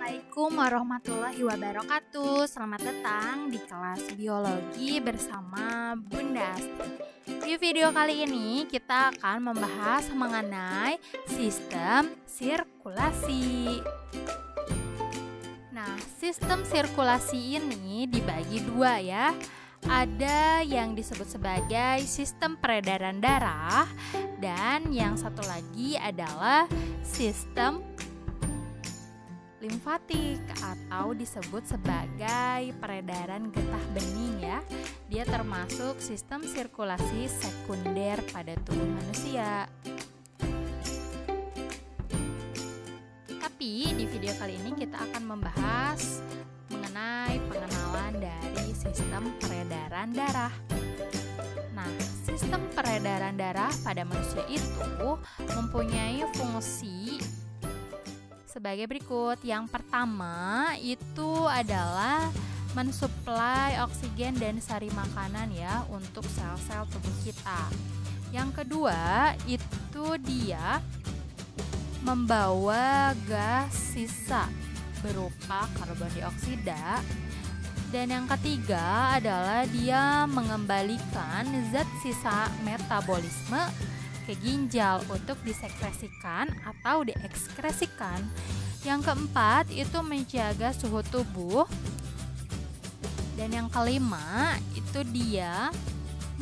Assalamualaikum warahmatullahi wabarakatuh. Selamat datang di kelas biologi bersama Bunda Astri. Di video kali ini kita akan membahas mengenai sistem sirkulasi. Nah, sistem sirkulasi ini dibagi dua ya. Ada yang disebut sebagai sistem peredaran darah dan yang satu lagi adalah sistem limfatik atau disebut sebagai peredaran getah bening ya. Dia termasuk sistem sirkulasi sekunder pada tubuh manusia. Tapi di video kali ini kita akan membahas mengenai pengenalan dari sistem peredaran darah. Nah, sistem peredaran darah pada manusia itu mempunyai fungsi sebagai berikut. Yang pertama itu adalah mensuplai oksigen dan sari makanan ya untuk sel-sel tubuh kita. Yang kedua itu dia membawa gas sisa berupa karbon dioksida. Dan yang ketiga adalah dia mengembalikan zat sisa metabolisme ke ginjal untuk disekresikan atau diekskresikan. Yang keempat itu menjaga suhu tubuh. Dan yang kelima itu dia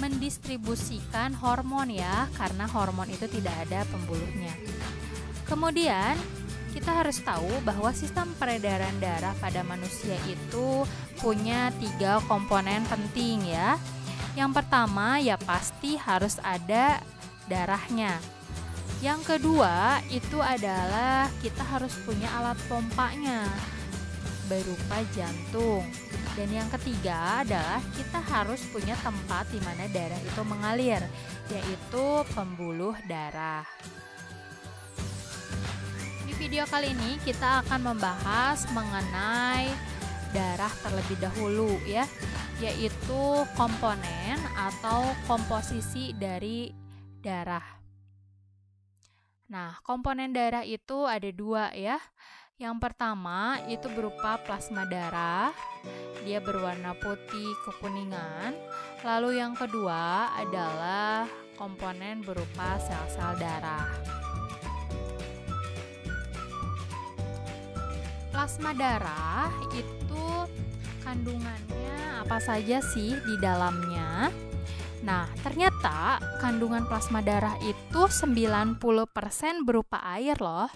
mendistribusikan hormon ya, karena hormon itu tidak ada pembuluhnya. Kemudian kita harus tahu bahwa sistem peredaran darah pada manusia itu punya 3 komponen penting ya. Yang pertama ya pasti harus ada darahnya. Yang kedua itu adalah kita harus punya alat pompanya berupa jantung. Dan yang ketiga adalah kita harus punya tempat di mana darah itu mengalir, yaitu pembuluh darah. Di video kali ini kita akan membahas mengenai darah terlebih dahulu ya, yaitu komponen atau komposisi dari darah. Nah, komponen darah itu ada 2 ya. Yang pertama itu berupa plasma darah. Dia berwarna putih kekuningan. Lalu yang kedua adalah komponen berupa sel-sel darah. Plasma darah itu kandungannya apa saja sih di dalamnya? Nah, ternyata kandungan plasma darah itu 90% berupa air loh.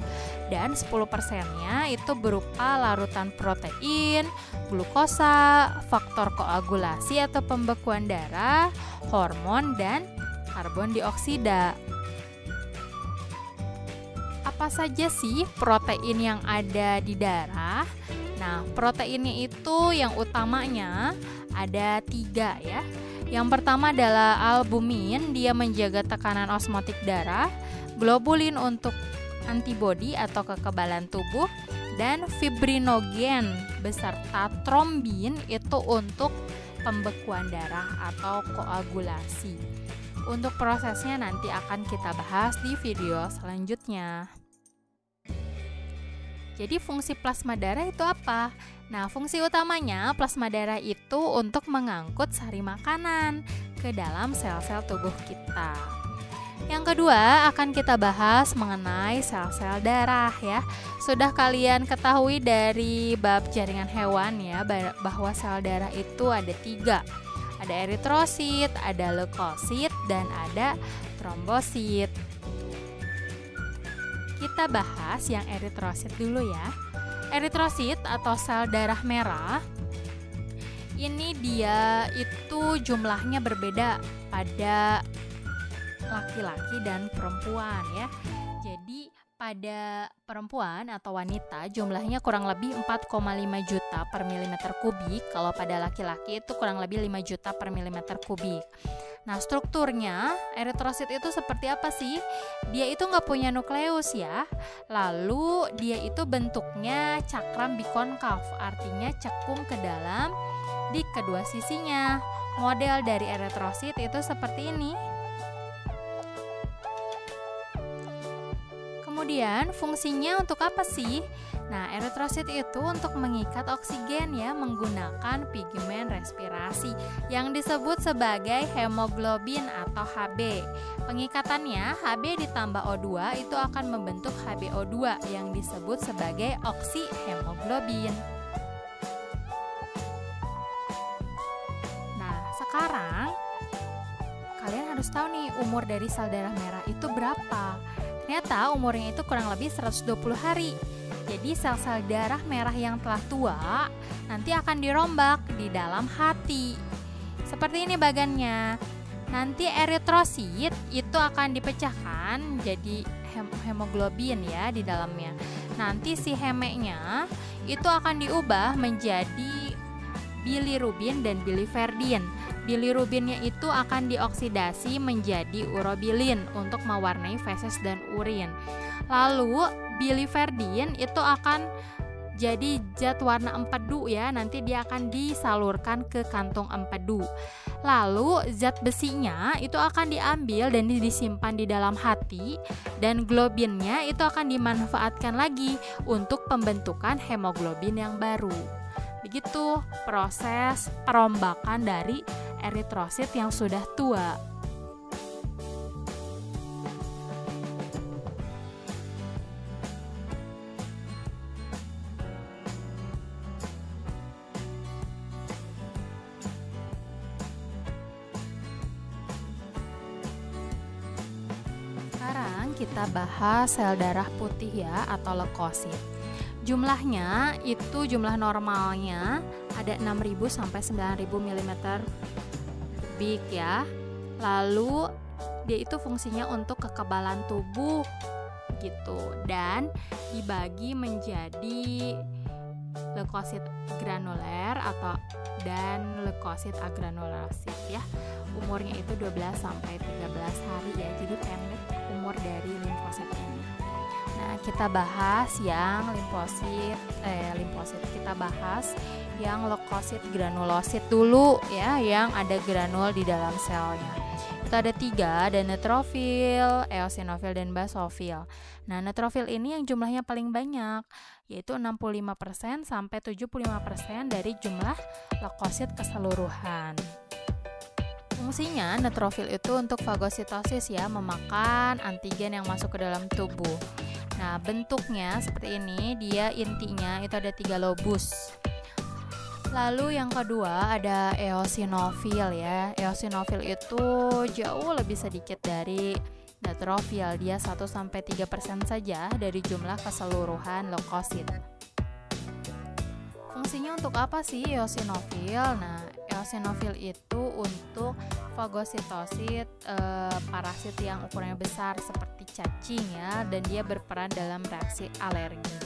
Dan 10%-nya itu berupa larutan protein, glukosa, faktor koagulasi atau pembekuan darah, hormon, dan karbon dioksida. Apa saja sih protein yang ada di darah? Nah, proteinnya itu yang utamanya ada 3 ya. Yang pertama adalah albumin, dia menjaga tekanan osmotik darah, globulin untuk antibodi atau kekebalan tubuh, dan fibrinogen beserta trombin itu untuk pembekuan darah atau koagulasi. Untuk prosesnya nanti akan kita bahas di video selanjutnya. Jadi fungsi plasma darah itu apa? Nah, fungsi utamanya plasma darah itu untuk mengangkut sari makanan ke dalam sel-sel tubuh kita. Yang kedua akan kita bahas mengenai sel-sel darah ya. Sudah kalian ketahui dari bab jaringan hewan ya, bahwa sel darah itu ada 3. Ada eritrosit, ada leukosit, dan ada trombosit. Kita bahas yang eritrosit dulu ya. Eritrosit atau sel darah merah, ini dia itu jumlahnya berbeda pada laki-laki dan perempuan ya. Jadi pada perempuan atau wanita jumlahnya kurang lebih 4,5 juta per milimeter kubik. Kalau pada laki-laki itu kurang lebih 5 juta per milimeter kubik. Nah, strukturnya eritrosit itu seperti apa sih? Dia itu nggak punya nukleus ya. Lalu dia itu bentuknya cakram bikonkav, artinya cekung ke dalam di kedua sisinya. Model dari eritrosit itu seperti ini. Kemudian fungsinya untuk apa sih? Nah, eritrosit itu untuk mengikat oksigen ya menggunakan pigmen respirasi yang disebut sebagai hemoglobin atau Hb. Pengikatannya Hb ditambah O2 itu akan membentuk HbO2 yang disebut sebagai oksihemoglobin. Nah, sekarang kalian harus tahu nih umur dari sel darah merah itu berapa. Ternyata umurnya itu kurang lebih 120 hari. Jadi sel-sel darah merah yang telah tua nanti akan dirombak di dalam hati. Seperti ini bagannya. Nanti eritrosit itu akan dipecahkan jadi hemoglobin ya di dalamnya. Nanti si hemenya itu akan diubah menjadi bilirubin dan biliverdin. Bilirubinnya itu akan dioksidasi menjadi urobilin untuk mewarnai feses dan urin. Lalu biliverdin itu akan jadi zat warna empedu ya, nanti dia akan disalurkan ke kantung empedu. Lalu zat besinya itu akan diambil dan disimpan di dalam hati, dan globinnya itu akan dimanfaatkan lagi untuk pembentukan hemoglobin yang baru. Begitu proses perombakan dari eritrosit yang sudah tua. Sekarang kita bahas sel darah putih ya atau leukosit. Jumlahnya itu jumlah normalnya ada 6.000 sampai 9.000 mm kubik ya. Lalu dia itu fungsinya untuk kekebalan tubuh gitu, dan dibagi menjadi leukosit granuler dan leukosit agranulosit ya. Umurnya itu 12 sampai 13 hari ya. Jadi pendek umur dari limfosit ini. Nah, kita bahas yang limfosit. Kita bahas yang leukosit granulosit dulu ya, yang ada granul di dalam selnya. Itu ada 3, ada neutrofil, eosinofil, dan basofil. Nah, neutrofil ini yang jumlahnya paling banyak, yaitu 65% sampai 75% dari jumlah leukosit keseluruhan. Fungsinya neutrofil itu untuk fagositosis ya, memakan antigen yang masuk ke dalam tubuh. Nah, bentuknya seperti ini, dia intinya itu ada 3 lobus. Lalu yang kedua ada eosinofil ya. Eosinofil itu jauh lebih sedikit dari neutrofil, dia 1-3% saja dari jumlah keseluruhan leukosit. Fungsinya untuk apa sih eosinofil? Nah, eosinofil itu untuk fagositosit parasit yang ukurannya besar seperti cacing ya, dan dia berperan dalam reaksi alergi.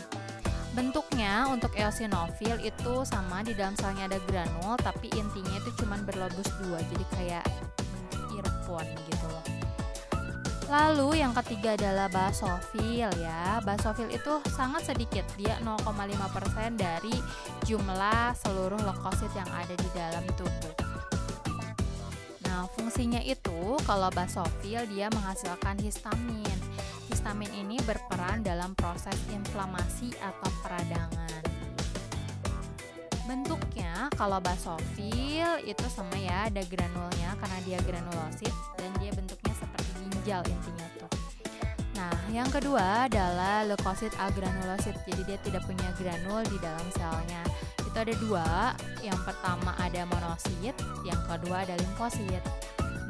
Bentuknya untuk eosinofil itu sama, di dalam selnya ada granul tapi intinya itu cuma berlobus 2, jadi kayak earphone gitu loh. Lalu yang ketiga adalah basofil ya. Basofil itu sangat sedikit, dia 0,5% dari jumlah seluruh leukosit yang ada di dalam tubuh. Nah, fungsinya itu kalau basofil dia menghasilkan histamin. Histamin ini berperan dalam proses inflamasi atau peradangan. Bentuknya kalau basofil itu sama ya, ada granulnya karena dia granulosit, dan dia bentuknya seperti ginjal intinya tuh. Nah, yang kedua adalah leukosit agranulosit. Jadi dia tidak punya granul di dalam selnya. Itu ada 2. Yang pertama ada monosit, yang kedua ada limfosit.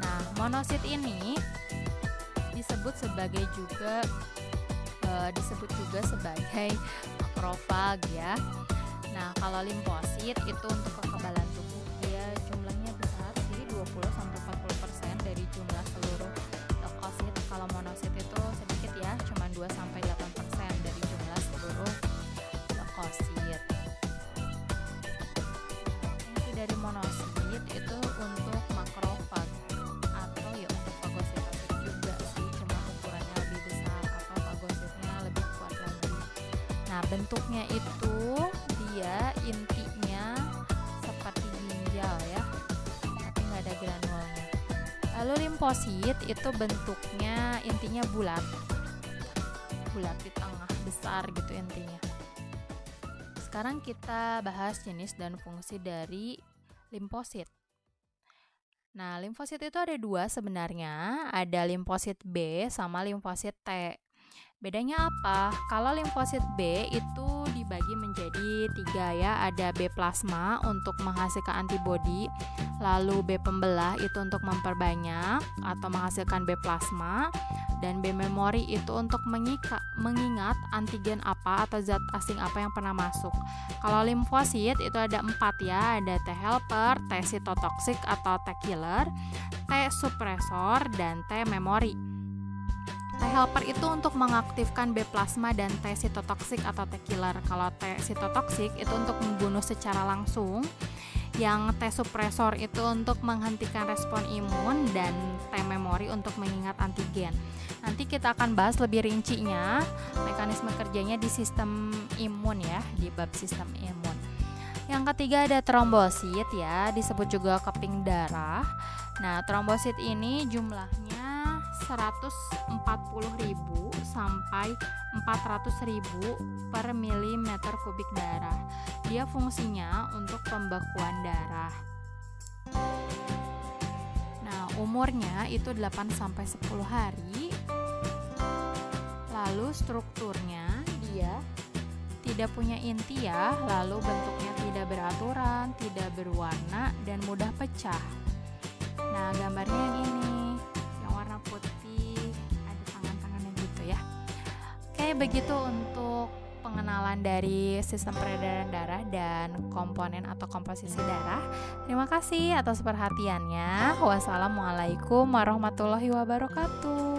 Nah, monosit ini disebut juga sebagai makrofag ya. Nah, kalau limfosit itu untuk kekebalan tubuh, dia jumlahnya besar, jadi 20-40% dari jumlah seluruh leukosit. Kalau monosit itu sedikit ya, cuma 2-8% dari jumlah seluruh leukosit. Fungsi dari monosit itu untuk makrofag atau ya untuk fagositosis juga sih, cuma ukurannya lebih besar atau fagositnya lebih kuat lagi. Nah, bentuknya itu dia intinya seperti ginjal ya, tapi nggak ada granulnya. Lalu limfosit itu bentuknya intinya bulat. bulat di tengah, besar gitu intinya. Sekarang kita bahas jenis dan fungsi dari limfosit. Nah, limfosit itu ada dua sebenarnya, ada limfosit B sama limfosit T. Bedanya apa? Kalau limfosit B itu dibagi menjadi 3 ya, ada B plasma untuk menghasilkan antibodi, lalu B pembelah itu untuk memperbanyak atau menghasilkan B plasma, dan B memori itu untuk mengingat antigen apa atau zat asing apa yang pernah masuk. Kalau limfosit itu ada 4 ya, ada T helper, T cytotoxic atau T killer, T suppressor, dan T memori. T helper itu untuk mengaktifkan B plasma dan T cytotoxic atau T killer. Kalau T cytotoxic itu untuk membunuh secara langsung. Yang T suppressor itu untuk menghentikan respon imun, dan T memori untuk mengingat antigen. Nanti kita akan bahas lebih rincinya mekanisme kerjanya di sistem imun ya, di bab sistem imun. Yang ketiga ada trombosit ya, disebut juga keping darah. Nah, trombosit ini jumlahnya 140.000 sampai 400.000 per milimeter kubik darah. Dia fungsinya untuk pembekuan darah. Nah, umurnya itu 8 sampai 10 hari. Lalu strukturnya dia tidak punya inti ya, lalu bentuknya tidak beraturan, tidak berwarna, dan mudah pecah. Nah, gambarnya yang ini, yang warna putih, ada tangan-tangannya gitu ya. Oke, begitu untuk pengenalan dari sistem peredaran darah dan komponen atau komposisi darah. Terima kasih atas perhatiannya. Wassalamualaikum warahmatullahi wabarakatuh.